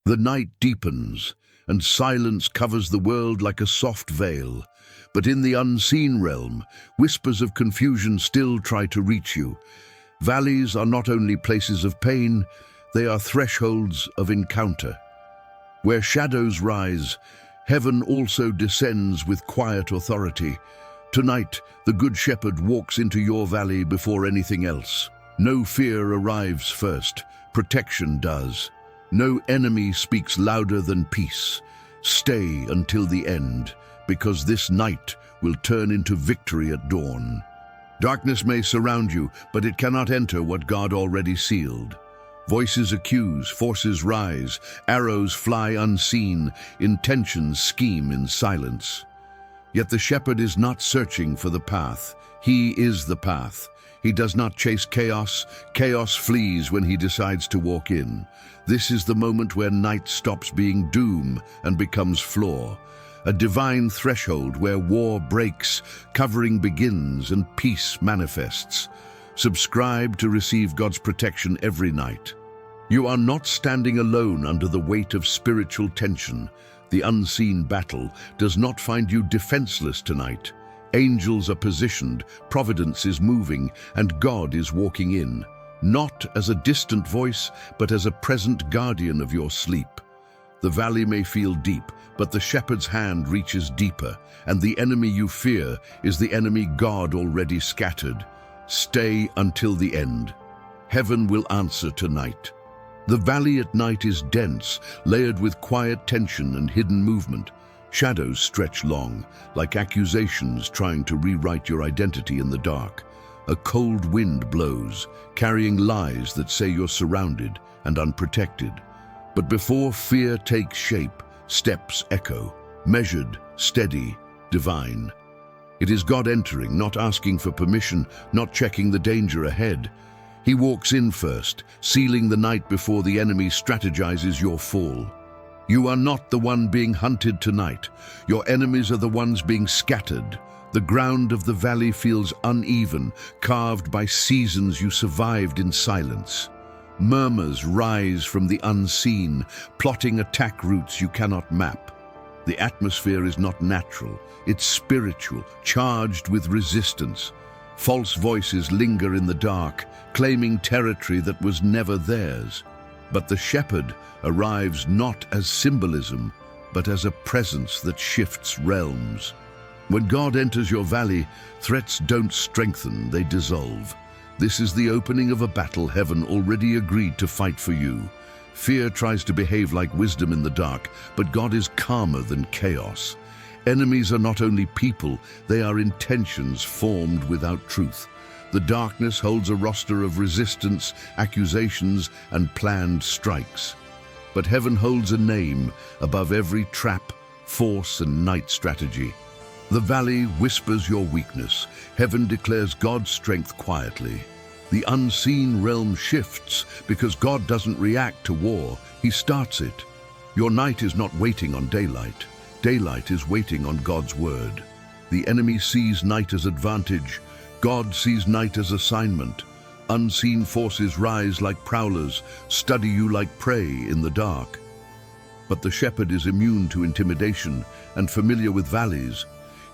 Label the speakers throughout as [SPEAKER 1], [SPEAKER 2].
[SPEAKER 1] The night deepens, and silence covers the world like a soft veil. But in the unseen realm, whispers of confusion still try to reach you. Valleys are not only places of pain, they are thresholds of encounter. Where shadows rise, heaven also descends with quiet authority. Tonight, the Good Shepherd walks into your valley before anything else. No fear arrives first, protection does. No enemy speaks louder than peace. Stay until the end, because this night will turn into victory at dawn. Darkness may surround you, but it cannot enter what God already sealed. Voices accuse, forces rise, arrows fly unseen, intentions scheme in silence. Yet the shepherd is not searching for the path. He is the path. He does not chase chaos. Chaos flees when he decides to walk in. This is the moment where night stops being doom and becomes flaw. A divine threshold where war breaks, covering begins, and peace manifests. Subscribe to receive God's protection every night. You are not standing alone under the weight of spiritual tension. The unseen battle does not find you defenseless tonight. Angels are positioned, providence is moving, and God is walking in. Not as a distant voice, but as a present guardian of your sleep. The valley may feel deep, but the shepherd's hand reaches deeper, and the enemy you fear is the enemy God already scattered. Stay until the end. Heaven will answer tonight. The valley at night is dense, layered with quiet tension and hidden movement. Shadows stretch long, like accusations trying to rewrite your identity in the dark. A cold wind blows, carrying lies that say you're surrounded and unprotected. But before fear takes shape, steps echo, measured, steady, divine. It is God entering, not asking for permission, not checking the danger ahead. He walks in first, sealing the night before the enemy strategizes your fall. You are not the one being hunted tonight. Your enemies are the ones being scattered. The ground of the valley feels uneven, carved by seasons you survived in silence. Murmurs rise from the unseen, plotting attack routes you cannot map. The atmosphere is not natural, it's spiritual, charged with resistance. False voices linger in the dark, claiming territory that was never theirs. But the shepherd arrives not as symbolism, but as a presence that shifts realms. When God enters your valley, threats don't strengthen, they dissolve. This is the opening of a battle heaven already agreed to fight for you. Fear tries to behave like wisdom in the dark, but God is calmer than chaos. Enemies are not only people, they are intentions formed without truth. The darkness holds a roster of resistance, accusations, and planned strikes. But heaven holds a name above every trap, force, and night strategy. The valley whispers your weakness. Heaven declares God's strength quietly. The unseen realm shifts because God doesn't react to war, He starts it. Your night is not waiting on daylight. Daylight is waiting on God's word. The enemy sees night as advantage. God sees night as assignment. Unseen forces rise like prowlers, study you like prey in the dark. But the shepherd is immune to intimidation and familiar with valleys.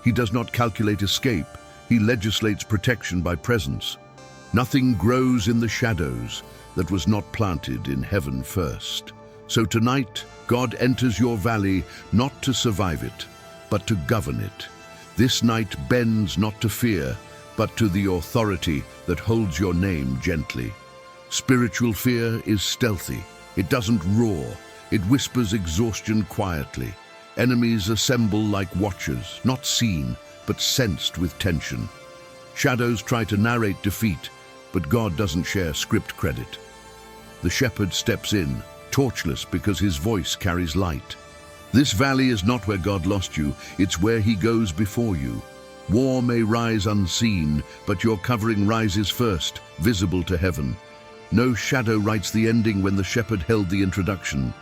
[SPEAKER 1] He does not calculate escape. He legislates protection by presence. Nothing grows in the shadows that was not planted in heaven first. So tonight, God enters your valley not to survive it, but to govern it. This night bends not to fear, but to the authority that holds your name gently. Spiritual fear is stealthy. It doesn't roar. It whispers exhaustion quietly. Enemies assemble like watchers, not seen, but sensed with tension. Shadows try to narrate defeat, but God doesn't share script credit. The shepherd steps in, torchless because his voice carries light. This valley is not where God lost you, it's where He goes before you. War may rise unseen, but your covering rises first, visible to heaven. No shadow writes the ending when the shepherd held the introduction.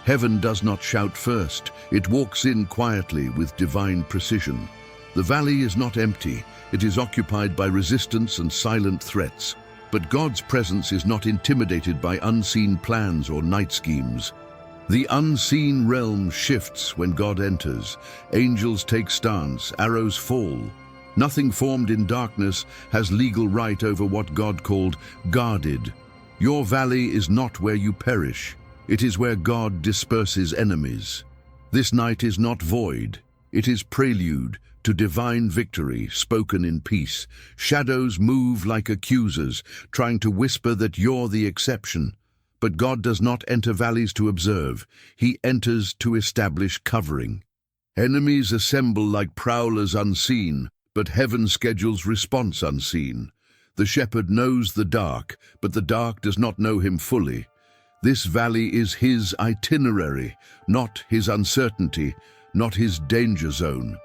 [SPEAKER 1] Heaven does not shout first, it walks in quietly with divine precision. The valley is not empty, it is occupied by resistance and silent threats. But God's presence is not intimidated by unseen plans or night schemes. The unseen realm shifts when God enters. Angels take stance, arrows fall. Nothing formed in darkness has legal right over what God called guarded. Your valley is not where you perish. It is where God disperses enemies. This night is not void. It is prelude to divine victory spoken in peace. Shadows move like accusers, trying to whisper that you're the exception. But God does not enter valleys to observe. He enters to establish covering. Enemies assemble like prowlers unseen, but heaven schedules response unseen. The shepherd knows the dark, but the dark does not know him fully. This valley is his itinerary, not his uncertainty, not his danger zone.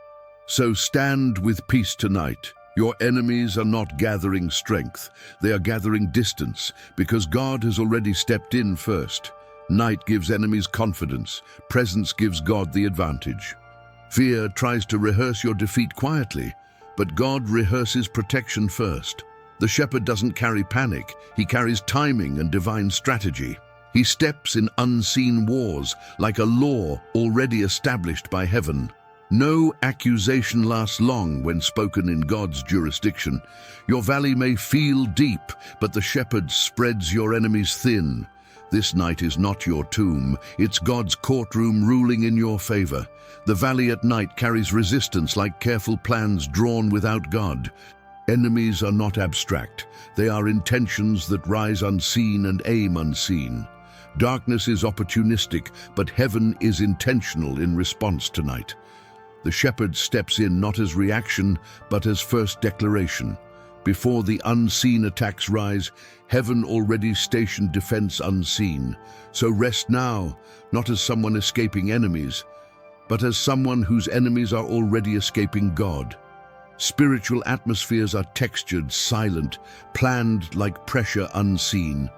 [SPEAKER 1] So stand with peace tonight. Your enemies are not gathering strength. They are gathering distance, because God has already stepped in first. Night gives enemies confidence. Presence gives God the advantage. Fear tries to rehearse your defeat quietly, but God rehearses protection first. The shepherd doesn't carry panic. He carries timing and divine strategy. He steps in unseen wars like a law already established by heaven. No accusation lasts long when spoken in God's jurisdiction. Your valley may feel deep, but the shepherd spreads your enemies thin. This night is not your tomb. It's God's courtroom ruling in your favor. The valley at night carries resistance like careful plans drawn without God. Enemies are not abstract. They are intentions that rise unseen and aim unseen. Darkness is opportunistic, but heaven is intentional in response tonight. The shepherd steps in not as reaction, but as first declaration. Before the unseen attacks rise, heaven already stationed defense unseen. So rest now, not as someone escaping enemies, but as someone whose enemies are already escaping God. Spiritual atmospheres are textured, silent, planned like pressure unseen.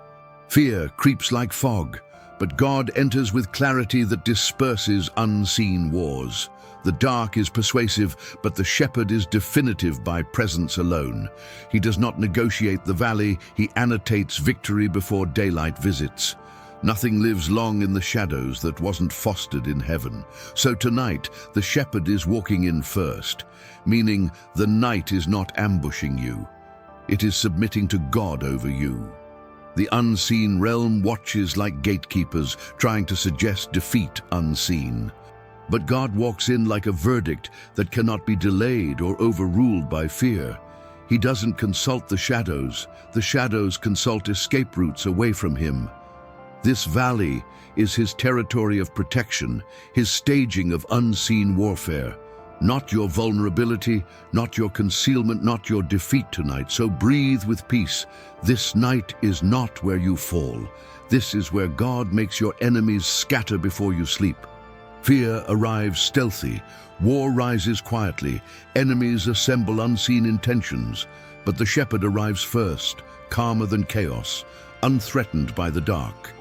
[SPEAKER 1] Fear creeps like fog, but God enters with clarity that disperses unseen wars. The dark is persuasive, but the shepherd is definitive by presence alone. He does not negotiate the valley, he annotates victory before daylight visits. Nothing lives long in the shadows that wasn't fostered in heaven. So tonight, the shepherd is walking in first, meaning the night is not ambushing you. It is submitting to God over you. The unseen realm watches like gatekeepers, trying to suggest defeat unseen. But God walks in like a verdict that cannot be delayed or overruled by fear. He doesn't consult the shadows consult escape routes away from him. This valley is his territory of protection, his staging of unseen warfare. Not your vulnerability, not your concealment, not your defeat tonight. So breathe with peace. This night is not where you fall. This is where God makes your enemies scatter before you sleep. Fear arrives stealthy, war rises quietly, enemies assemble unseen intentions, but the shepherd arrives first, calmer than chaos, unthreatened by the dark.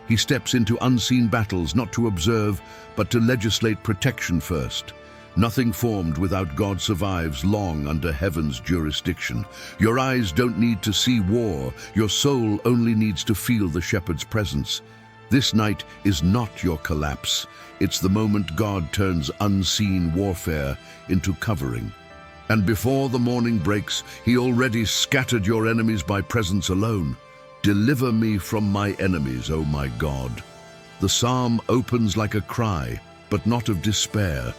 [SPEAKER 1] He steps into unseen battles not to observe, but to legislate protection first. Nothing formed without God survives long under heaven's jurisdiction. Your eyes don't need to see war, your soul only needs to feel the shepherd's presence. This night is not your collapse. It's the moment God turns unseen warfare into covering. And before the morning breaks, he already scattered your enemies by presence alone. Deliver me from my enemies, O my God. The psalm opens like a cry, but not of despair.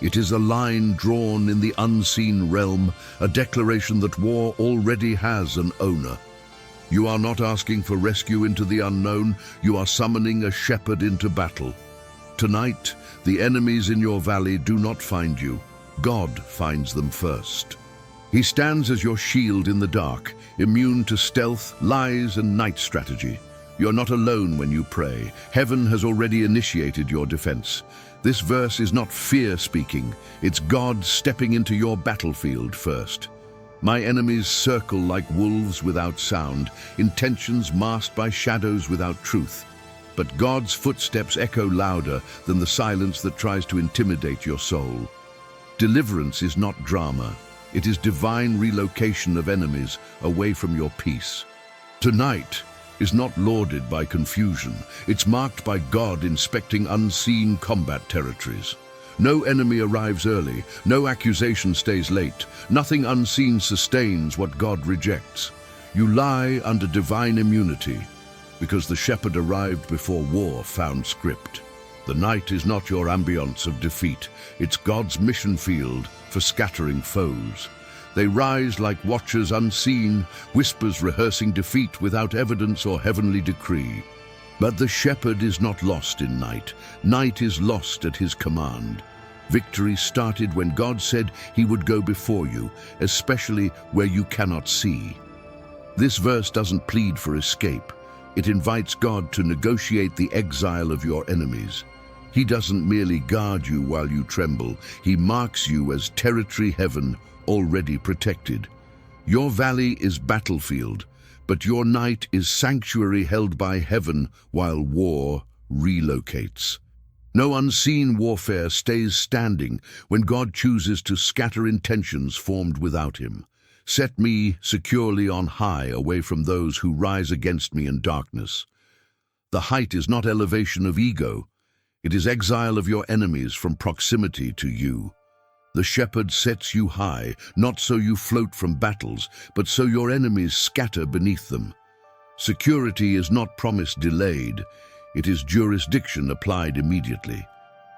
[SPEAKER 1] It is a line drawn in the unseen realm, a declaration that war already has an owner. You are not asking for rescue into the unknown, you are summoning a shepherd into battle. Tonight, the enemies in your valley do not find you. God finds them first. He stands as your shield in the dark, immune to stealth, lies, and night strategy. You're not alone when you pray. Heaven has already initiated your defense. This verse is not fear speaking, it's God stepping into your battlefield first. My enemies circle like wolves without sound, intentions masked by shadows without truth. But God's footsteps echo louder than the silence that tries to intimidate your soul. Deliverance is not drama. It is divine relocation of enemies away from your peace. Tonight, is not lauded by confusion. It's marked by God inspecting unseen combat territories. No enemy arrives early, no accusation stays late, nothing unseen sustains what God rejects. You lie under divine immunity, because the shepherd arrived before war found script. The night is not your ambience of defeat, it's God's mission field for scattering foes. They rise like watchers unseen, whispers rehearsing defeat without evidence or heavenly decree. But the shepherd is not lost in night. Night is lost at his command. Victory started when God said he would go before you, especially where you cannot see. This verse doesn't plead for escape. It invites God to negotiate the exile of your enemies. He doesn't merely guard you while you tremble. He marks you as territory heaven already protected. Your valley is battlefield, but your night is sanctuary held by heaven while war relocates. No unseen warfare stays standing when God chooses to scatter intentions formed without him. Set me securely on high away from those who rise against me in darkness. The height is not elevation of ego. It is exile of your enemies from proximity to you. The shepherd sets you high, not so you float from battles, but so your enemies scatter beneath them. Security is not promise delayed. It is jurisdiction applied immediately.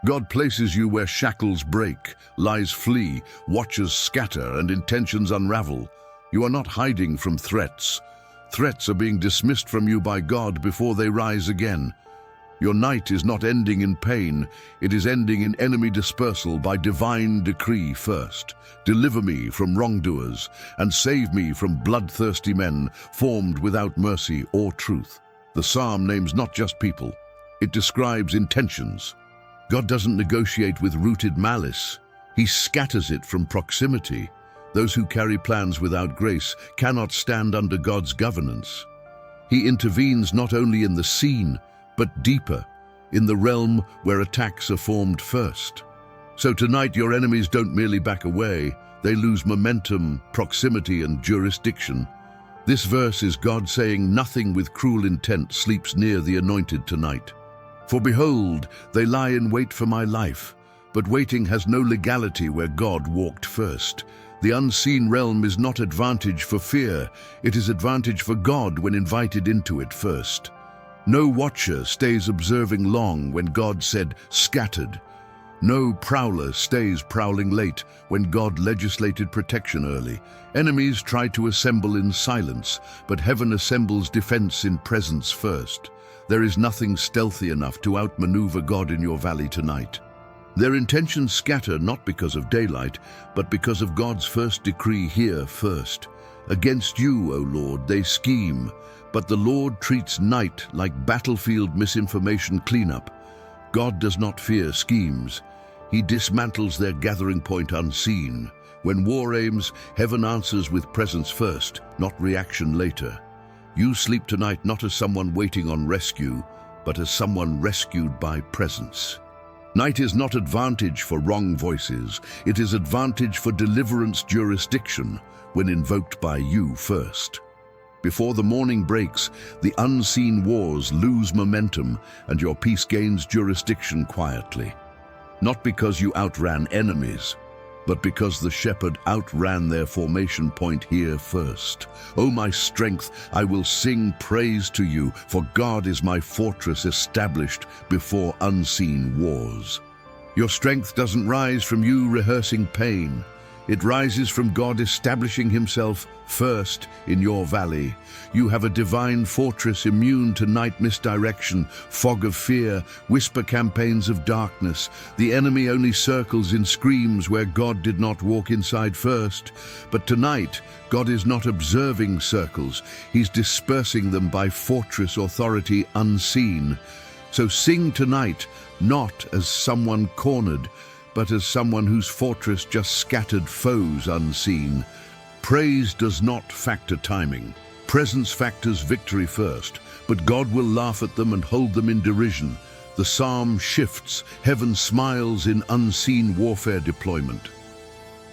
[SPEAKER 1] God places you where shackles break, lies flee, watchers scatter, and intentions unravel. You are not hiding from threats. Threats are being dismissed from you by God before they rise again. Your night is not ending in pain, it is ending in enemy dispersal by divine decree first. Deliver me from wrongdoers, and save me from bloodthirsty men formed without mercy or truth. The psalm names not just people, it describes intentions. God doesn't negotiate with rooted malice. He scatters it from proximity. Those who carry plans without grace cannot stand under God's governance. He intervenes not only in the scene, but deeper, in the realm where attacks are formed first. So tonight your enemies don't merely back away, they lose momentum, proximity, and jurisdiction. This verse is God saying nothing with cruel intent sleeps near the anointed tonight. For behold, they lie in wait for my life, but waiting has no legality where God walked first. The unseen realm is not advantage for fear, it is advantage for God when invited into it first. No watcher stays observing long when God said, scattered. No prowler stays prowling late when God legislated protection early. Enemies try to assemble in silence, but heaven assembles defense in presence first. There is nothing stealthy enough to outmaneuver God in your valley tonight. Their intentions scatter not because of daylight, but because of God's first decree here first. Against you, O Lord, they scheme, but the Lord treats night like battlefield misinformation cleanup. God does not fear schemes. He dismantles their gathering point unseen. When war aims, heaven answers with presence first, not reaction later. You sleep tonight not as someone waiting on rescue, but as someone rescued by presence. Night is not advantage for wrong voices. It is advantage for deliverance jurisdiction when invoked by you first. Before the morning breaks, the unseen wars lose momentum and your peace gains jurisdiction quietly. Not because you outran enemies, but because the shepherd outran their formation point here first. O my strength, I will sing praise to you, for God is my fortress established before unseen wars. Your strength doesn't rise from you rehearsing pain. It rises from God establishing himself first in your valley. You have a divine fortress immune to night misdirection, fog of fear, whisper campaigns of darkness. The enemy only circles in screams where God did not walk inside first. But tonight, God is not observing circles. He's dispersing them by fortress authority unseen. So sing tonight, not as someone cornered, but as someone whose fortress just scattered foes unseen. Praise does not factor timing. Presence factors victory first, but God will laugh at them and hold them in derision. The psalm shifts, heaven smiles in unseen warfare deployment.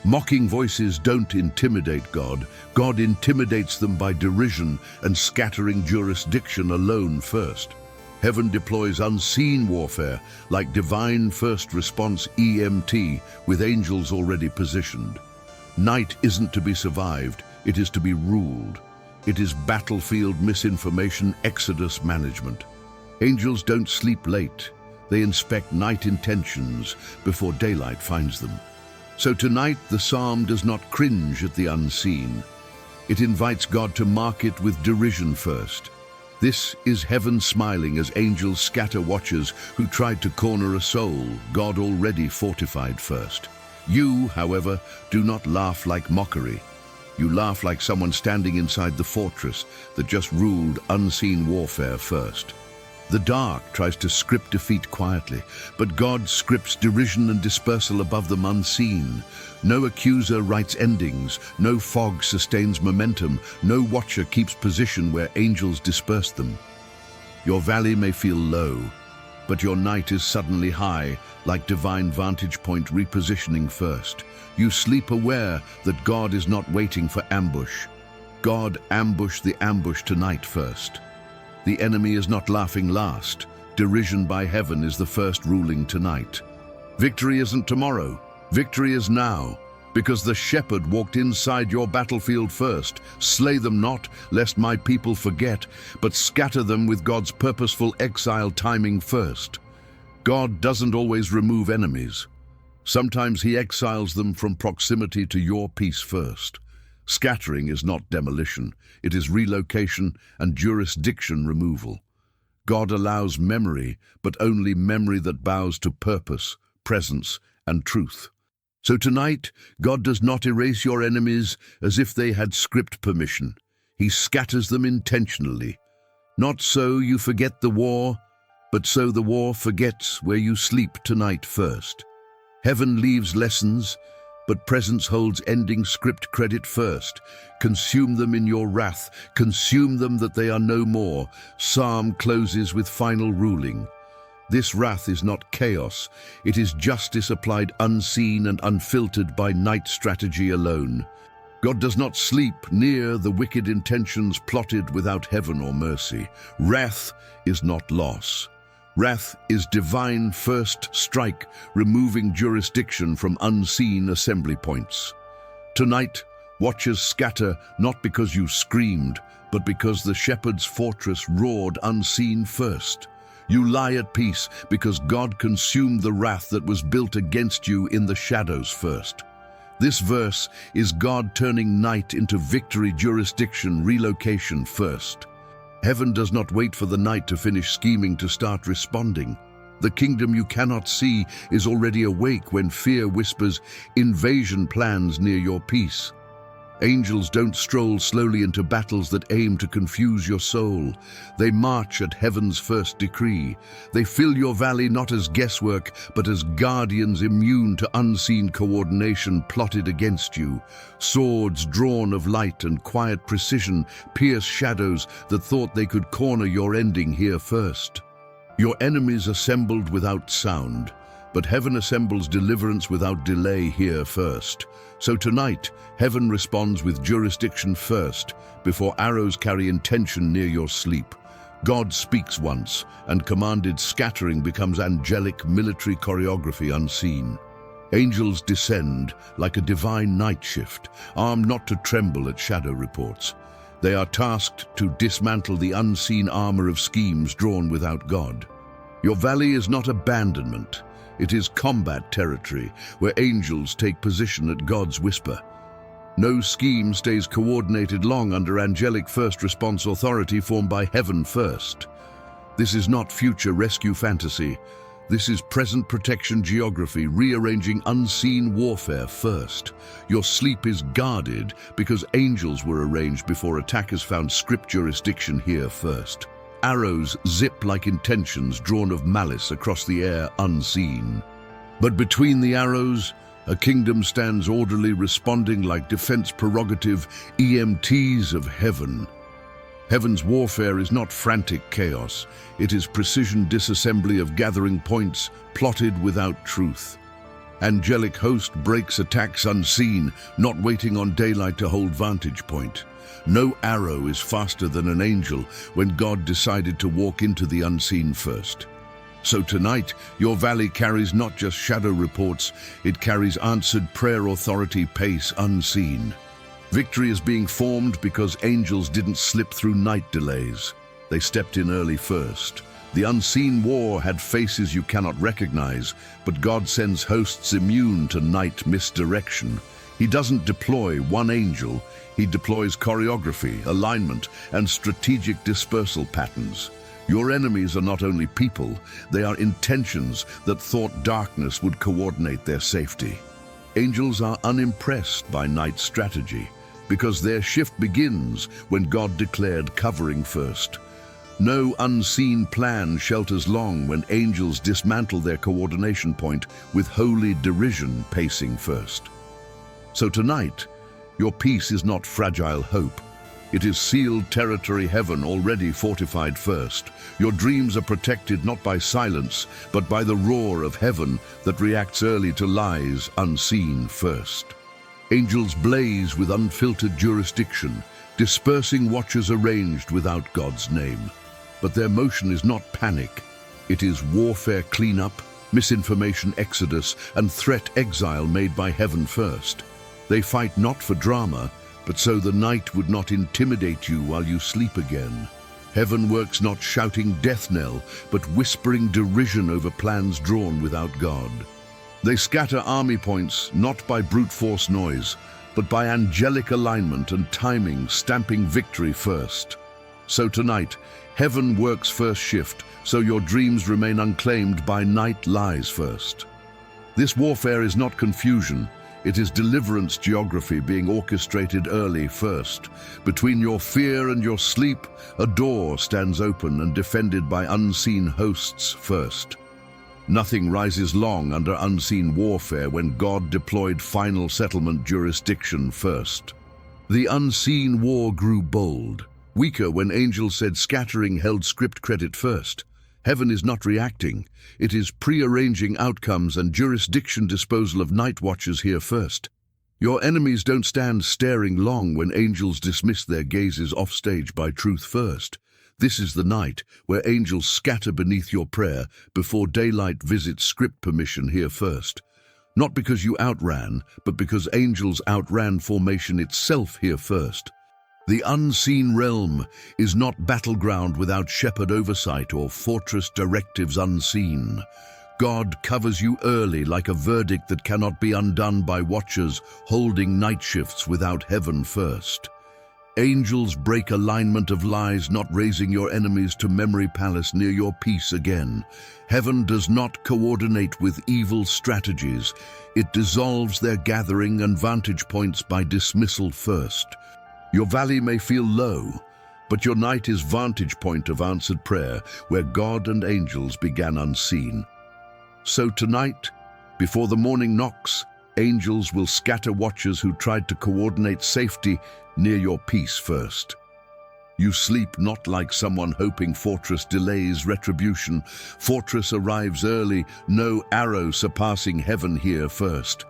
[SPEAKER 1] Mocking voices don't intimidate God. God intimidates them by derision and scattering jurisdiction alone first. Heaven deploys unseen warfare, like divine first response EMT, with angels already positioned. Night isn't to be survived, it is to be ruled. It is battlefield misinformation exodus management. Angels don't sleep late. They inspect night intentions before daylight finds them. So tonight, the psalm does not cringe at the unseen. It invites God to mark it with derision first. This is heaven smiling as angels scatter watchers who tried to corner a soul God already fortified first. You, however, do not laugh like mockery. You laugh like someone standing inside the fortress that just ruled unseen warfare first. The dark tries to script defeat quietly, but God scripts derision and dispersal above them unseen. No accuser writes endings, no fog sustains momentum, no watcher keeps position where angels disperse them. Your valley may feel low, but your night is suddenly high, like divine vantage point repositioning first. You sleep aware that God is not waiting for ambush. God ambushed the ambush tonight first. The enemy is not laughing last. Derision by heaven is the first ruling tonight. Victory isn't tomorrow. Victory is now. Because the shepherd walked inside your battlefield first. Slay them not, lest my people forget, but scatter them with God's purposeful exile timing first. God doesn't always remove enemies. Sometimes he exiles them from proximity to your peace first. Scattering is not demolition, it is relocation and jurisdiction removal. God allows memory, but only memory that bows to purpose, presence, and truth. So tonight, God does not erase your enemies as if they had script permission. He scatters them intentionally. Not so you forget the war, but so the war forgets where you sleep tonight first. Heaven leaves lessons, but presence holds ending script credit first. Consume them in your wrath, consume them that they are no more. Psalm closes with final ruling. This wrath is not chaos, it is justice applied unseen and unfiltered by night strategy alone. God does not sleep near the wicked intentions plotted without heaven or mercy. Wrath is not loss. Wrath is divine first strike, removing jurisdiction from unseen assembly points. Tonight, watchers scatter not because you screamed, but because the shepherd's fortress roared unseen first. You lie at peace because God consumed the wrath that was built against you in the shadows first. This verse is God turning night into victory jurisdiction relocation first. Heaven does not wait for the night to finish scheming to start responding. The kingdom you cannot see is already awake when fear whispers invasion plans near your peace. Angels don't stroll slowly into battles that aim to confuse your soul. They march at heaven's first decree. They fill your valley not as guesswork, but as guardians immune to unseen coordination plotted against you. Swords drawn of light and quiet precision pierce shadows that thought they could corner your ending here first. Your enemies assembled without sound, but heaven assembles deliverance without delay here first. So tonight, heaven responds with jurisdiction first, before arrows carry intention near your sleep. God speaks once, and commanded scattering becomes angelic military choreography unseen. Angels descend like a divine night shift, armed not to tremble at shadow reports. They are tasked to dismantle the unseen armor of schemes drawn without God. Your valley is not abandonment. It is combat territory, where angels take position at God's whisper. No scheme stays coordinated long under angelic first response authority formed by heaven first. This is not future rescue fantasy. This is present protection geography, rearranging unseen warfare first. Your sleep is guarded because angels were arranged before attackers found script jurisdiction here first. Arrows zip like intentions drawn of malice across the air unseen. But between the arrows, a kingdom stands orderly, responding like defense prerogative EMTs of heaven. Heaven's warfare is not frantic chaos. It is precision disassembly of gathering points plotted without truth. Angelic host breaks attacks unseen, not waiting on daylight to hold vantage point. No arrow is faster than an angel when God decided to walk into the unseen first. So tonight, your valley carries not just shadow reports, it carries answered prayer authority pace unseen. Victory is being formed because angels didn't slip through night delays. They stepped in early first. The unseen war had faces you cannot recognize, but God sends hosts immune to night misdirection. He doesn't deploy one angel, he deploys choreography, alignment, and strategic dispersal patterns. Your enemies are not only people, they are intentions that thought darkness would coordinate their safety. Angels are unimpressed by night strategy, because their shift begins when God declared covering first. No unseen plan shelters long when angels dismantle their coordination point with holy derision pacing first. So tonight, your peace is not fragile hope. It is sealed territory heaven already fortified first. Your dreams are protected not by silence, but by the roar of heaven that reacts early to lies unseen first. Angels blaze with unfiltered jurisdiction, dispersing watchers arranged without God's name. But their motion is not panic. It is warfare cleanup, misinformation exodus, and threat exile made by heaven first. They fight not for drama, but so the night would not intimidate you while you sleep again. Heaven works not shouting death knell, but whispering derision over plans drawn without God. They scatter army points not by brute force noise, but by angelic alignment and timing stamping victory first. So tonight, heaven works first shift, so your dreams remain unclaimed by night lies first. This warfare is not confusion. It is deliverance geography being orchestrated early first. Between your fear and your sleep, a door stands open and defended by unseen hosts first. Nothing rises long under unseen warfare when God deployed final settlement jurisdiction first. The unseen war grew bold, weaker when angels said scattering held script credit first. Heaven is not reacting. It is prearranging outcomes and jurisdiction disposal of night watchers here first. Your enemies don't stand staring long when angels dismiss their gazes offstage by truth first. This is the night where angels scatter beneath your prayer before daylight visits script permission here first. Not because you outran, but because angels outran formation itself here first. The unseen realm is not battleground without shepherd oversight or fortress directives unseen. God covers you early like a verdict that cannot be undone by watchers holding night shifts without heaven first. Angels break alignment of lies, not raising your enemies to memory palace near your peace again. Heaven does not coordinate with evil strategies. It dissolves their gathering and vantage points by dismissal first. Your valley may feel low, but your night is vantage point of answered prayer, where God and angels began unseen. So tonight, before the morning knocks, angels will scatter watchers who tried to coordinate safety near your peace first. You sleep not like someone hoping fortress delays retribution. Fortress arrives early, no arrow surpassing heaven here first.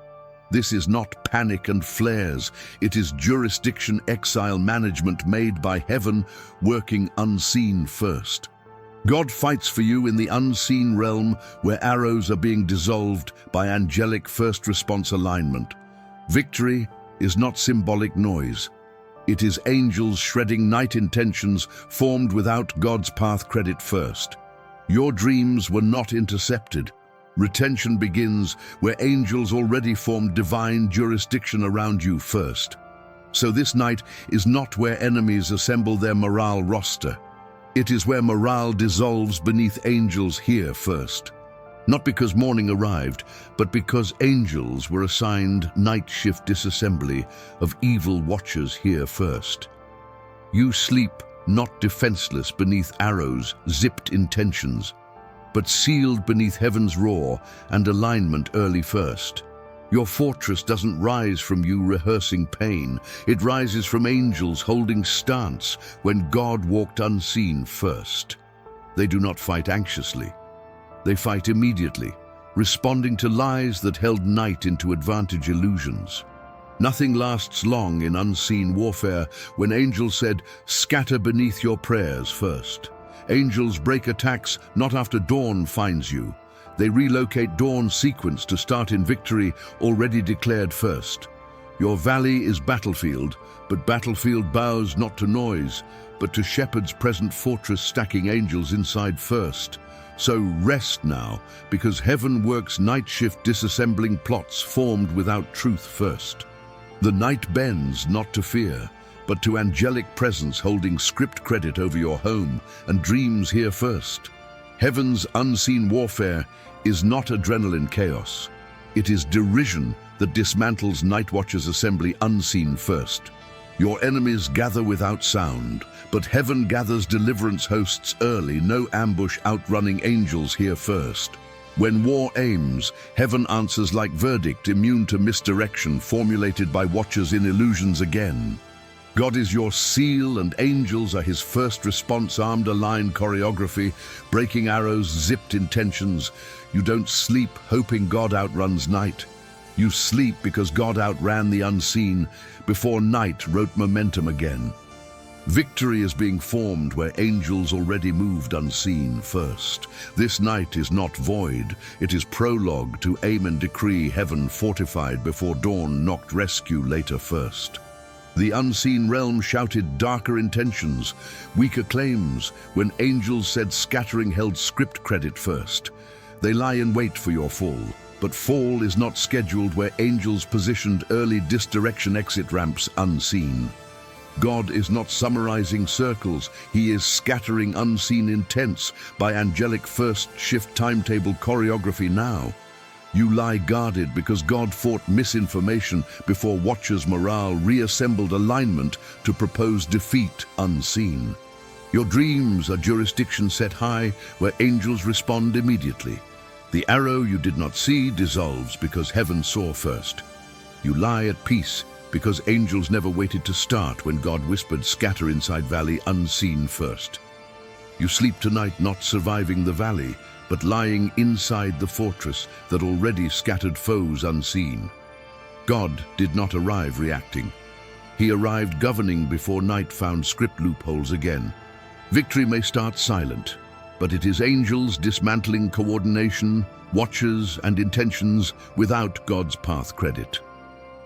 [SPEAKER 1] This is not panic and flares, it is jurisdiction exile management made by heaven, working unseen first. God fights for you in the unseen realm where arrows are being dissolved by angelic first response alignment. Victory is not symbolic noise. It is angels shredding night intentions formed without God's path credit first. Your dreams were not intercepted. Retention begins where angels already formed divine jurisdiction around you first. So this night is not where enemies assemble their morale roster. It is where morale dissolves beneath angels here first. Not because morning arrived, but because angels were assigned night shift disassembly of evil watchers here first. You sleep not defenseless beneath arrows, zipped intentions, but sealed beneath heaven's roar and alignment early first. Your fortress doesn't rise from you rehearsing pain. It rises from angels holding stance when God walked unseen first. They do not fight anxiously. They fight immediately, responding to lies that held night into advantage illusions. Nothing lasts long in unseen warfare when angels said, "Scatter beneath your prayers first." Angels break attacks not after dawn finds you. They relocate dawn's sequence to start in victory already declared first. Your valley is battlefield, but battlefield bows not to noise, but to Shepherd's present fortress stacking angels inside first. So rest now, because heaven works night shift disassembling plots formed without truth first. The night bends not to fear, but to angelic presence holding script credit over your home and dreams here first. Heaven's unseen warfare is not adrenaline chaos. It is derision that dismantles Night Watch's assembly unseen first. Your enemies gather without sound, but heaven gathers deliverance hosts early, no ambush outrunning angels here first. When war aims, heaven answers like verdict, immune to misdirection formulated by watchers in illusions again. God is your seal and angels are his first response, armed aligned choreography, breaking arrows, zipped intentions. You don't sleep hoping God outruns night. You sleep because God outran the unseen before night wrote momentum again. Victory is being formed where angels already moved unseen first. This night is not void, it is prologue to aim and decree heaven fortified before dawn knocked rescue later first. The unseen realm shouted darker intentions, weaker claims, when angels said scattering held script credit first. They lie in wait for your fall, but fall is not scheduled where angels positioned early disdirection exit ramps unseen. God is not summarizing circles, he is scattering unseen intents by angelic first shift timetable choreography now. You lie guarded because God fought misinformation before watchers' morale reassembled alignment to propose defeat unseen. Your dreams are jurisdiction set high where angels respond immediately. The arrow you did not see dissolves because heaven saw first. You lie at peace because angels never waited to start when God whispered scatter inside valley unseen first. You sleep tonight not surviving the valley, but lying inside the fortress that already scattered foes unseen. God did not arrive reacting. He arrived governing before night found script loopholes again. Victory may start silent, but it is angels dismantling coordination, watchers, and intentions without God's path credit.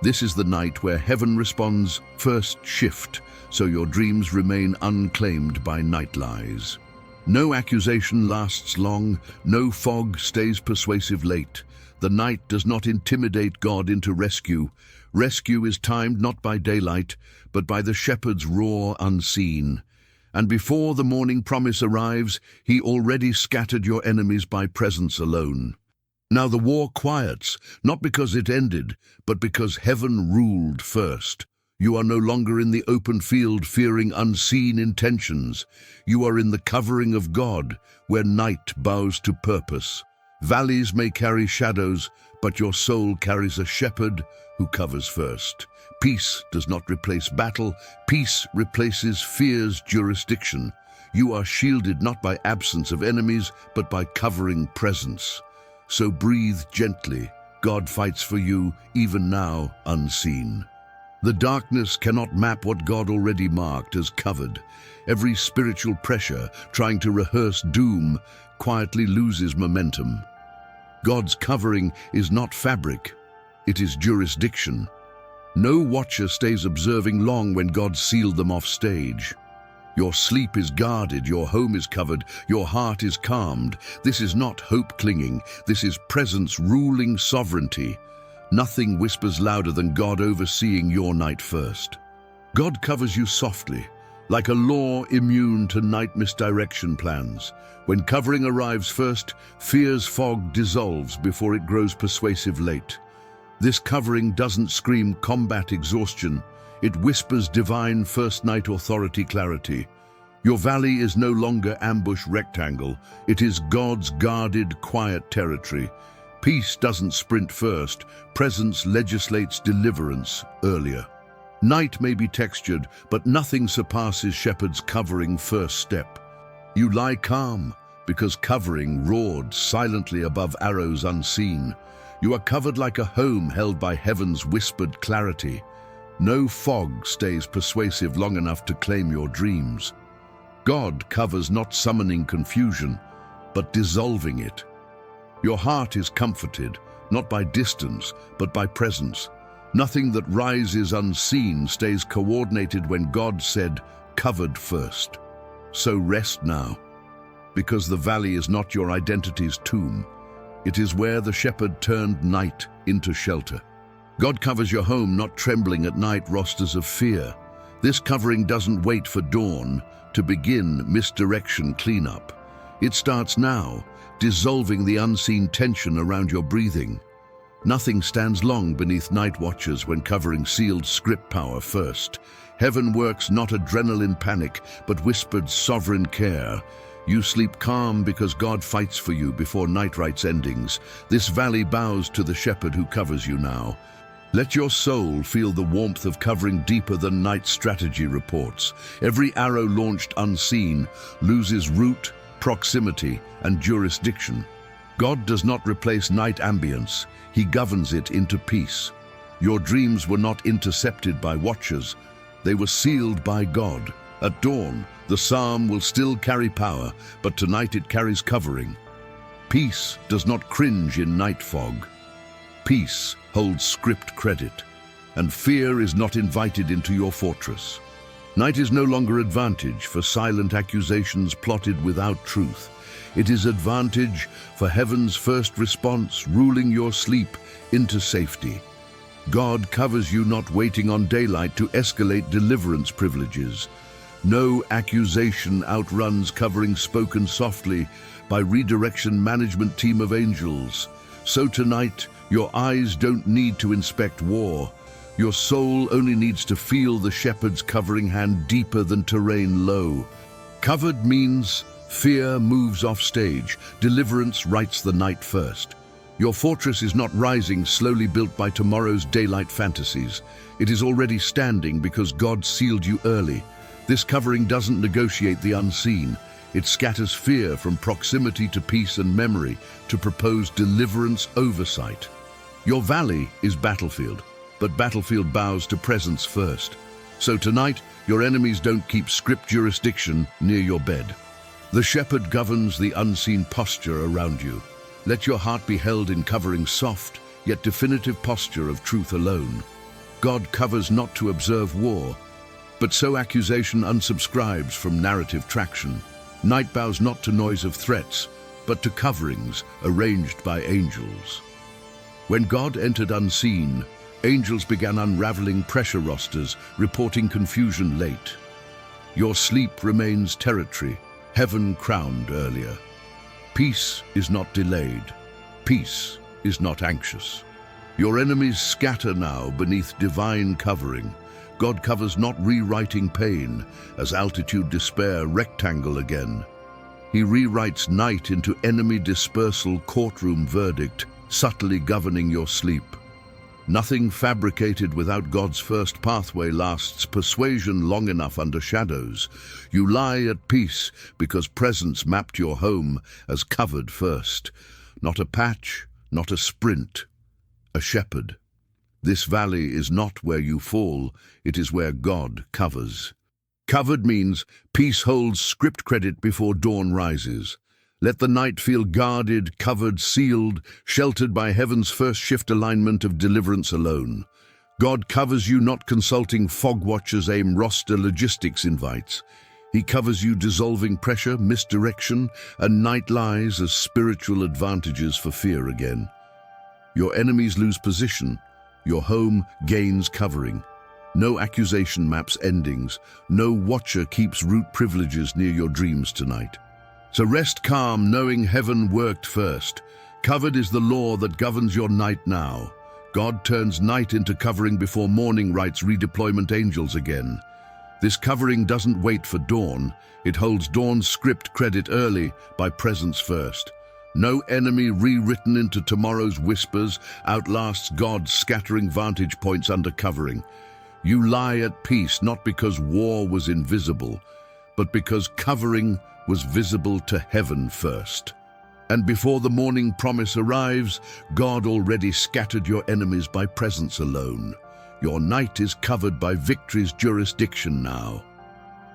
[SPEAKER 1] This is the night where heaven responds first shift, so your dreams remain unclaimed by night lies. No accusation lasts long, no fog stays persuasive late. The night does not intimidate God into rescue. Rescue is timed not by daylight, but by the shepherd's roar unseen. And before the morning promise arrives, he already scattered your enemies by presence alone. Now the war quiets, not because it ended, but because heaven ruled first. You are no longer in the open field fearing unseen intentions. You are in the covering of God, where night bows to purpose. Valleys may carry shadows, but your soul carries a shepherd who covers first. Peace does not replace battle. Peace replaces fear's jurisdiction. You are shielded not by absence of enemies, but by covering presence. So breathe gently. God fights for you, even now unseen. The darkness cannot map what God already marked as covered. Every spiritual pressure, trying to rehearse doom, quietly loses momentum. God's covering is not fabric, it is jurisdiction. No watcher stays observing long when God sealed them off stage. Your sleep is guarded, your home is covered, your heart is calmed. This is not hope clinging, this is presence ruling sovereignty. Nothing whispers louder than God overseeing your night first. God covers you softly, like a law immune to night misdirection plans. When covering arrives first, fear's fog dissolves before it grows persuasive late. This covering doesn't scream combat exhaustion. It whispers divine first night authority clarity. Your valley is no longer ambush rectangle. It is God's guarded, quiet territory. Peace doesn't sprint first. Presence legislates deliverance earlier. Night may be textured, but nothing surpasses shepherd's covering first step. You lie calm because covering roared silently above arrows unseen. You are covered like a home held by heaven's whispered clarity. No fog stays persuasive long enough to claim your dreams. God covers not summoning confusion, but dissolving it. Your heart is comforted, not by distance, but by presence. Nothing that rises unseen stays coordinated when God said, "Covered first." So rest now, because the valley is not your identity's tomb. It is where the shepherd turned night into shelter. God covers your home, not trembling at night rosters of fear. This covering doesn't wait for dawn to begin misdirection cleanup. It starts now, dissolving the unseen tension around your breathing. Nothing stands long beneath night watches when covering sealed script power first. Heaven works not adrenaline panic, but whispered sovereign care. You sleep calm because God fights for you before night writes endings. This valley bows to the shepherd who covers you now. Let your soul feel the warmth of covering deeper than night strategy reports. Every arrow launched unseen loses route, proximity, and jurisdiction. God does not replace night ambience. He governs it into peace. Your dreams were not intercepted by watchers. They were sealed by God. At dawn, the psalm will still carry power, but tonight it carries covering. Peace does not cringe in night fog. Peace holds script credit, and fear is not invited into your fortress. Night is no longer advantage for silent accusations plotted without truth. It is advantage for heaven's first response, ruling your sleep into safety. God covers you, not waiting on daylight to escalate deliverance privileges. No accusation outruns covering spoken softly by redirection management team of angels. So tonight, your eyes don't need to inspect war. Your soul only needs to feel the shepherd's covering hand deeper than terrain low. Covered means fear moves off stage. Deliverance writes the night first. Your fortress is not rising, slowly built by tomorrow's daylight fantasies. It is already standing because God sealed you early. This covering doesn't negotiate the unseen. It scatters fear from proximity to peace and memory to propose deliverance oversight. Your valley is battlefield, but battlefield bows to presence first. So tonight, your enemies don't keep script jurisdiction near your bed. The shepherd governs the unseen posture around you. Let your heart be held in covering soft, yet definitive posture of truth alone. God covers not to observe war, but so accusation unsubscribes from narrative traction. Night bows not to noise of threats, but to coverings arranged by angels. When God entered unseen, angels began unraveling pressure rosters, reporting confusion late. Your sleep remains territory, heaven crowned earlier. Peace is not delayed. Peace is not anxious. Your enemies scatter now beneath divine covering. God covers not rewriting pain as altitude despair rectangle again. He rewrites night into enemy dispersal courtroom verdict, subtly governing your sleep. Nothing fabricated without God's first pathway lasts persuasion long enough under shadows. You lie at peace because presence mapped your home as covered first. Not a patch, not a sprint, a shepherd. This valley is not where you fall, it is where God covers. Covered means peace holds script credit before dawn rises. Let the night feel guarded, covered, sealed, sheltered by heaven's first shift alignment of deliverance alone. God covers you not consulting fog watchers aim roster logistics invites. He covers you dissolving pressure, misdirection, and night lies as spiritual advantages for fear again. Your enemies lose position. Your home gains covering. No accusation maps endings. No watcher keeps root privileges near your dreams tonight. So rest calm, knowing heaven worked first. Covered is the law that governs your night now. God turns night into covering before morning writes redeployment angels again. This covering doesn't wait for dawn. It holds dawn's script credit early by presence first. No enemy rewritten into tomorrow's whispers outlasts God's scattering vantage points under covering. You lie at peace not because war was invisible, but because covering was visible to heaven first. And before the morning promise arrives, God already scattered your enemies by presence alone. Your night is covered by victory's jurisdiction now.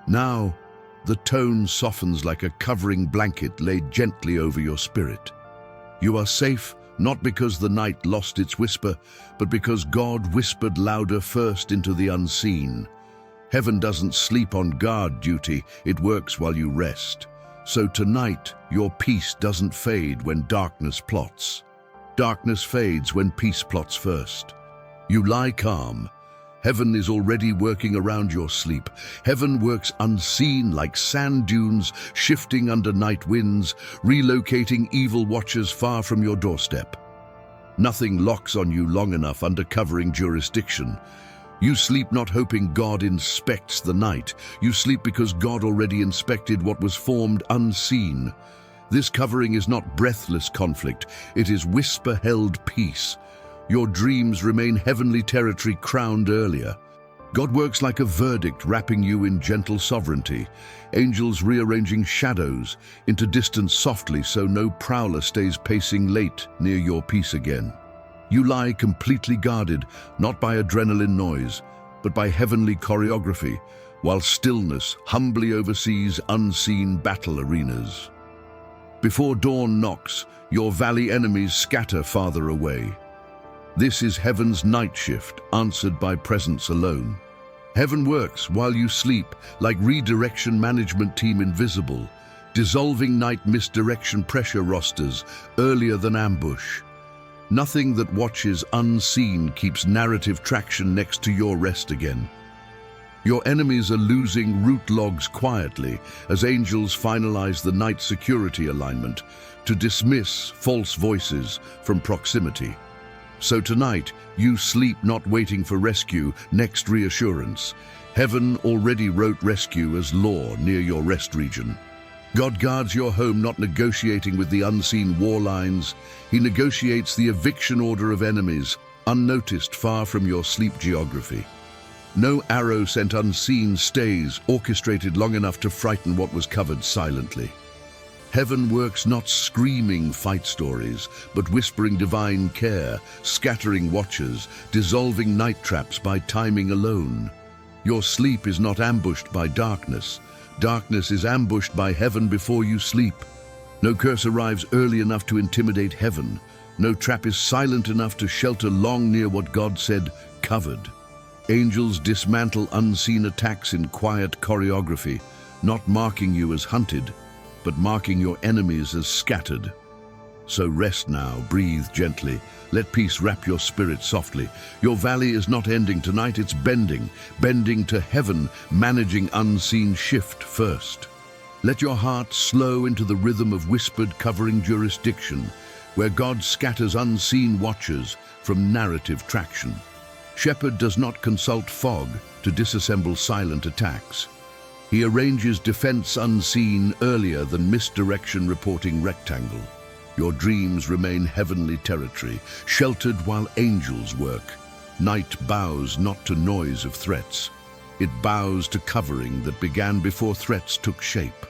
[SPEAKER 1] Now, the tone softens like a covering blanket laid gently over your spirit. You are safe, not because the night lost its whisper, but because God whispered louder first into the unseen. Heaven doesn't sleep on guard duty, it works while you rest. So tonight, your peace doesn't fade when darkness plots. Darkness fades when peace plots first. You lie calm. Heaven is already working around your sleep. Heaven works unseen like sand dunes, shifting under night winds, relocating evil watchers far from your doorstep. Nothing locks on you long enough under covering jurisdiction. You sleep not hoping God inspects the night. You sleep because God already inspected what was formed unseen. This covering is not breathless conflict. It is whisper-held peace. Your dreams remain heavenly territory crowned earlier. God works like a verdict, wrapping you in gentle sovereignty. Angels rearranging shadows into distance softly so no prowler stays pacing late near your peace again. You lie completely guarded, not by adrenaline noise, but by heavenly choreography, while stillness humbly oversees unseen battle arenas. Before dawn knocks, your valley enemies scatter farther away. This is heaven's night shift, answered by presence alone. Heaven works while you sleep, like redirection management team invisible, dissolving night misdirection pressure rosters earlier than ambush. Nothing that watches unseen keeps narrative traction next to your rest again. Your enemies are losing route logs quietly as angels finalize the night security alignment to dismiss false voices from proximity. So tonight, you sleep not waiting for rescue, next reassurance. Heaven already wrote rescue as law near your rest region. God guards your home, not negotiating with the unseen war lines. He negotiates the eviction order of enemies, unnoticed far from your sleep geography. No arrow sent unseen stays, orchestrated long enough to frighten what was covered silently. Heaven works not screaming fight stories, but whispering divine care, scattering watchers, dissolving night traps by timing alone. Your sleep is not ambushed by darkness. Darkness is ambushed by heaven before you sleep. No curse arrives early enough to intimidate heaven. No trap is silent enough to shelter long near what God said, covered. Angels dismantle unseen attacks in quiet choreography, not marking you as hunted, but marking your enemies as scattered. So rest now, breathe gently. Let peace wrap your spirit softly. Your valley is not ending tonight, it's bending to heaven, managing unseen shift first. Let your heart slow into the rhythm of whispered covering jurisdiction, where God scatters unseen watchers from narrative traction. Shepherd does not consult fog to disassemble silent attacks. He arranges defense unseen earlier than misdirection reporting rectangle. Your dreams remain heavenly territory, sheltered while angels work. Night bows not to noise of threats. It bows to covering that began before threats took shape.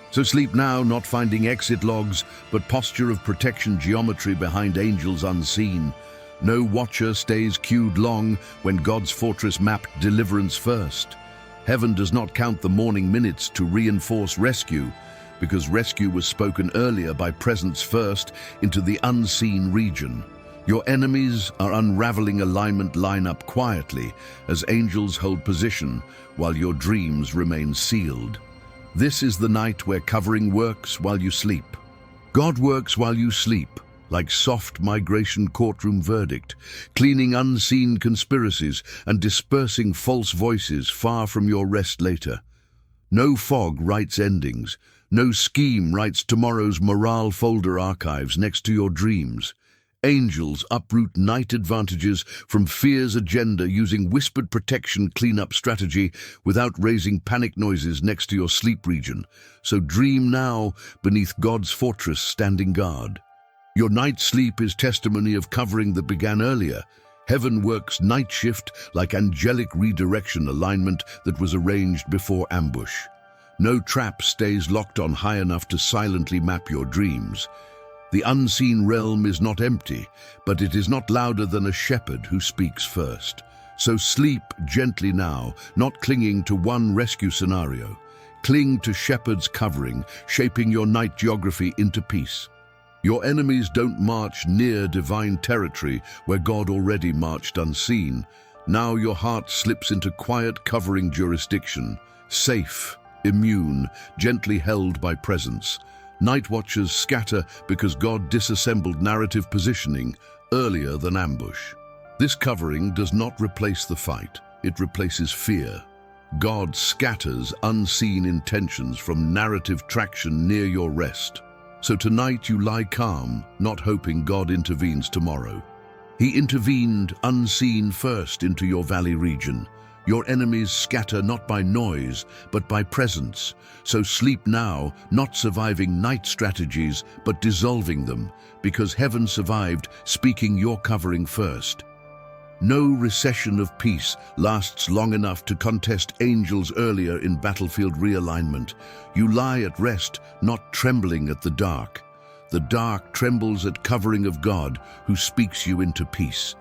[SPEAKER 1] So sleep now, not finding exit logs, but posture of protection geometry behind angels unseen. No watcher stays queued long when God's fortress mapped deliverance first. Heaven does not count the morning minutes to reinforce rescue, because rescue was spoken earlier by presence first into the unseen region. Your enemies are unraveling alignment lineup quietly as angels hold position while your dreams remain sealed. This is the night where covering works while you sleep. God works while you sleep, like soft migration courtroom verdict, cleaning unseen conspiracies and dispersing false voices far from your rest later. No fog writes endings. No scheme writes tomorrow's morale folder archives next to your dreams. Angels uproot night advantages from fear's agenda using whispered protection cleanup strategy without raising panic noises next to your sleep region. So dream now beneath God's fortress standing guard. Your night sleep is testimony of covering that began earlier. Heaven works night shift like angelic redirection alignment that was arranged before ambush. No trap stays locked on high enough to silently map your dreams. The unseen realm is not empty, but it is not louder than a shepherd who speaks first. So sleep gently now, not clinging to one rescue scenario. Cling to shepherd's covering, shaping your night geography into peace. Your enemies don't march near divine territory where God already marched unseen. Now your heart slips into quiet covering jurisdiction, safe, immune, gently held by presence. Night watchers scatter because God disassembled narrative positioning earlier than ambush. This covering does not replace the fight, it replaces fear. God scatters unseen intentions from narrative traction near your rest. So tonight you lie calm, not hoping God intervenes tomorrow. He intervened unseen first into your valley region. Your enemies scatter not by noise, but by presence. So sleep now, not surviving night strategies, but dissolving them, because heaven survived, speaking your covering first. No recession of peace lasts long enough to contest angels earlier in battlefield realignment. You lie at rest, not trembling at the dark. The dark trembles at covering of God, who speaks you into peace.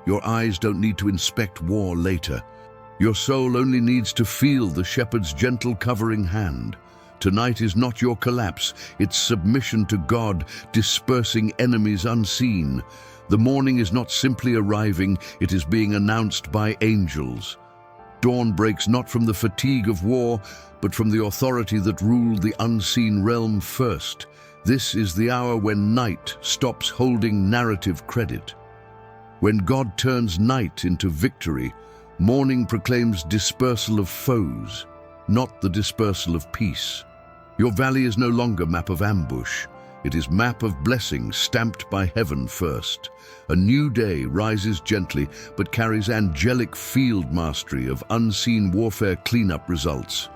[SPEAKER 1] Your eyes don't need to inspect war later. Your soul only needs to feel the shepherd's gentle covering hand. Tonight is not your collapse, it's submission to God, dispersing enemies unseen. The morning is not simply arriving, it is being announced by angels. Dawn breaks not from the fatigue of war, but from the authority that ruled the unseen realm first. This is the hour when night stops holding narrative credit. When God turns night into victory, morning proclaims dispersal of foes, not the dispersal of peace. Your valley is no longer map of ambush. It is map of blessing stamped by heaven first. A new day rises gently but carries angelic field mastery of unseen warfare cleanup results.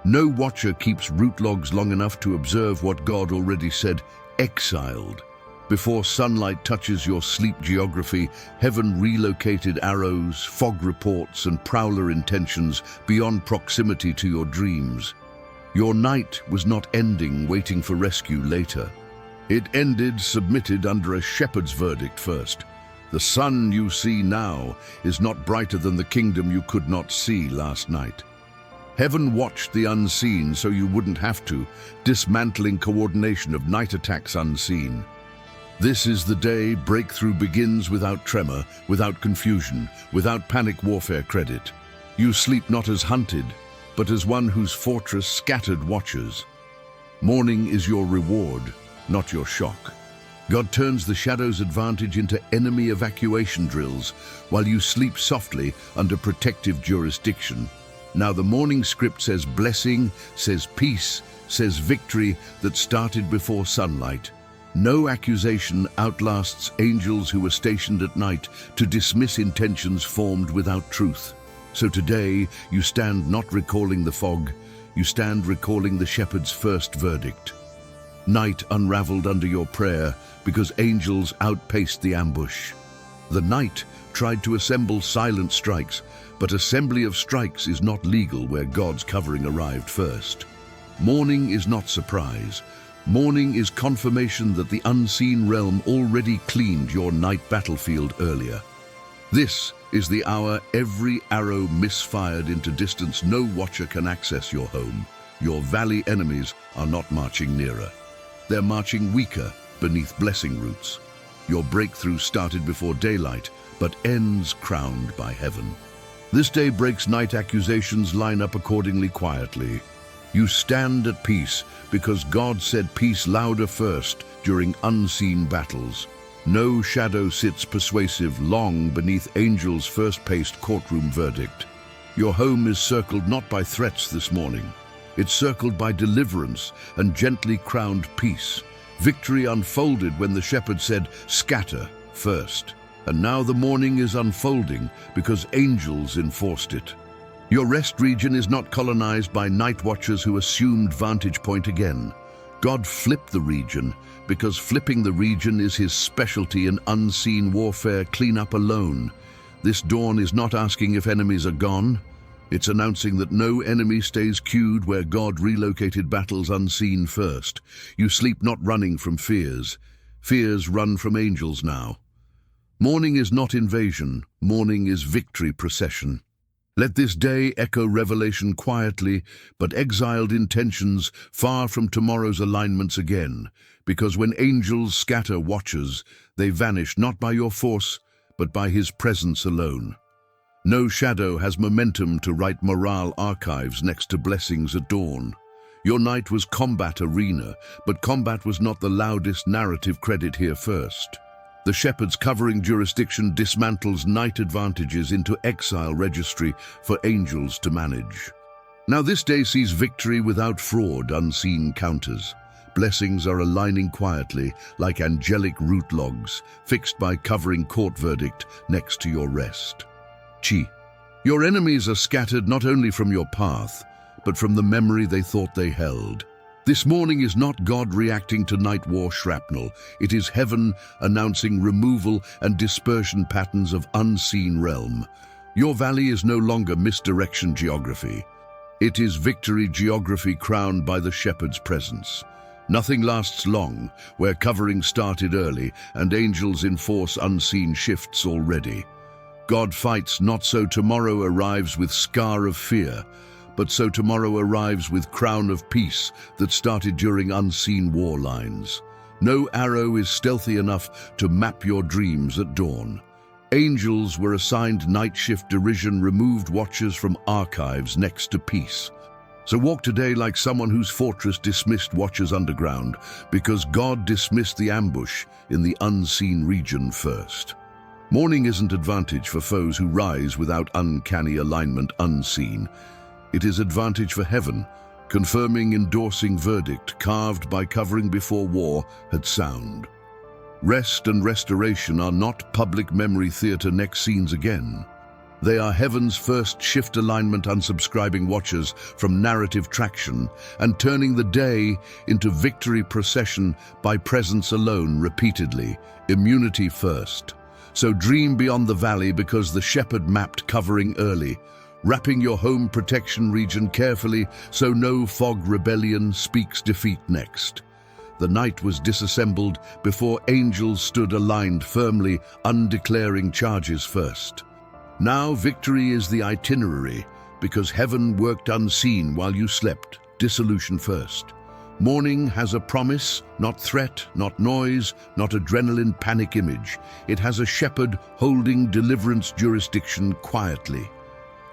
[SPEAKER 1] No watcher keeps route logs long enough to observe what God already said, exiled. Before sunlight touches your sleep geography, heaven relocated arrows, fog reports, and prowler intentions beyond proximity to your dreams. Your night was not ending, waiting for rescue later. It ended, submitted under a shepherd's verdict first. The sun you see now is not brighter than the kingdom you could not see last night. Heaven watched the unseen so you wouldn't have to, dismantling coordination of night attacks unseen. This is the day breakthrough begins without tremor, without confusion, without panic warfare credit. You sleep not as hunted, but as one whose fortress scattered watchers. Morning is your reward, not your shock. God turns the shadow's advantage into enemy evacuation drills, while you sleep softly under protective jurisdiction. Now the morning script says blessing, says peace, says victory that started before sunlight. No accusation outlasts angels who were stationed at night to dismiss intentions formed without truth. So today, you stand not recalling the fog, you stand recalling the shepherd's first verdict. Night unraveled under your prayer because angels outpaced the ambush. The night tried to assemble silent strikes, but assembly of strikes is not legal where God's covering arrived first. Morning is not surprise. Morning is confirmation that the unseen realm already cleaned your night battlefield earlier. This is the hour every arrow misfired into distance no watcher can access your home. Your valley enemies are not marching nearer. They're marching weaker beneath blessing roots. Your breakthrough started before daylight, but ends crowned by heaven. This day breaks night accusations line up accordingly quietly. You stand at peace because God said peace louder first during unseen battles. No shadow sits persuasive long beneath angels' first-paced courtroom verdict. Your home is circled not by threats this morning. It's circled by deliverance and gently crowned peace. Victory unfolded when the shepherd said, "Scatter," first. And now the morning is unfolding because angels enforced it. Your rest region is not colonized by night watchers who assumed vantage point again. God flipped the region because flipping the region is his specialty in unseen warfare cleanup alone. This dawn is not asking if enemies are gone. It's announcing that no enemy stays queued where God relocated battles unseen first. You sleep not running from fears. Fears run from angels now. Morning is not invasion. Morning is victory procession. Let this day echo revelation quietly, but exiled intentions far from tomorrow's alignments again, because when angels scatter watchers, they vanish not by your force, but by his presence alone. No shadow has momentum to write morale archives next to blessings at dawn. Your night was combat arena, but combat was not the loudest narrative credit here first. The shepherd's covering jurisdiction dismantles night advantages into exile registry for angels to manage. Now this day sees victory without fraud, unseen counters. Blessings are aligning quietly like angelic root logs, fixed by covering court verdict next to your rest. Chi. Your enemies are scattered not only from your path, but from the memory they thought they held. This morning is not God reacting to night war shrapnel. It is heaven announcing removal and dispersion patterns of unseen realm. Your valley is no longer misdirection geography. It is victory geography crowned by the shepherd's presence. Nothing lasts long, where covering started early and angels enforce unseen shifts already. God fights not so tomorrow arrives with scar of fear, but so tomorrow arrives with crown of peace that started during unseen war lines. No arrow is stealthy enough to map your dreams at dawn. Angels were assigned night shift derision, removed watchers from archives next to peace. So walk today like someone whose fortress dismissed watchers underground, because God dismissed the ambush in the unseen region first. Morning isn't advantage for foes who rise without uncanny alignment unseen. It is advantage for heaven, confirming, endorsing verdict carved by covering before war had sound. Rest and restoration are not public memory theater next scenes again. They are heaven's first shift alignment, unsubscribing watchers from narrative traction and turning the day into victory procession by presence alone repeatedly, immunity first. So dream beyond the valley, because the shepherd mapped covering early, wrapping your home protection region carefully so no fog rebellion speaks defeat next. The night was disassembled before angels stood aligned firmly, undeclaring charges first. Now victory is the itinerary, because heaven worked unseen while you slept, dissolution first. Morning has a promise, not threat, not noise, not adrenaline panic image. It has a shepherd holding deliverance jurisdiction quietly.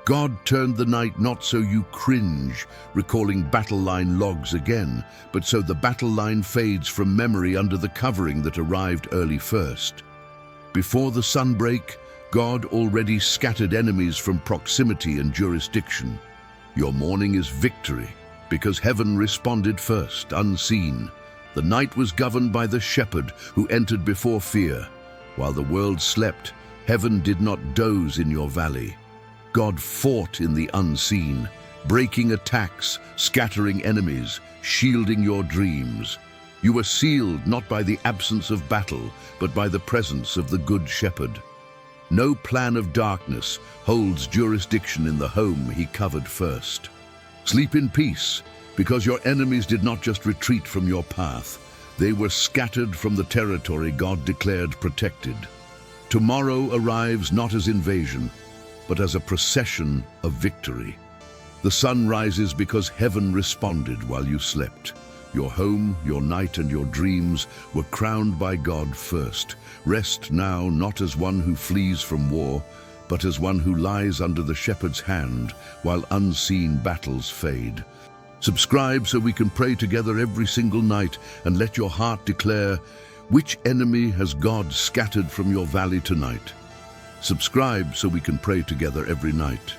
[SPEAKER 1] God turned the night not so you cringe, recalling battle line logs again, but so the battle line fades from memory under the covering that arrived early first. Before the sunbreak, God already scattered enemies from proximity and jurisdiction. Your morning is victory, because heaven responded first, unseen. The night was governed by the shepherd who entered before fear. While the world slept, heaven did not doze in your valley. God fought in the unseen, breaking attacks, scattering enemies, shielding your dreams. You were sealed not by the absence of battle, but by the presence of the Good Shepherd. No plan of darkness holds jurisdiction in the home he covered first. Sleep in peace, because your enemies did not just retreat from your path. They were scattered from the territory God declared protected. Tomorrow arrives not as invasion, but as a procession of victory. The sun rises because heaven responded while you slept. Your home, your night, and your dreams were crowned by God first. Rest now not as one who flees from war, but as one who lies under the shepherd's hand while unseen battles fade. Subscribe so we can pray together every single night, and let your heart declare, which enemy has God scattered from your valley tonight? Subscribe so we can pray together every night.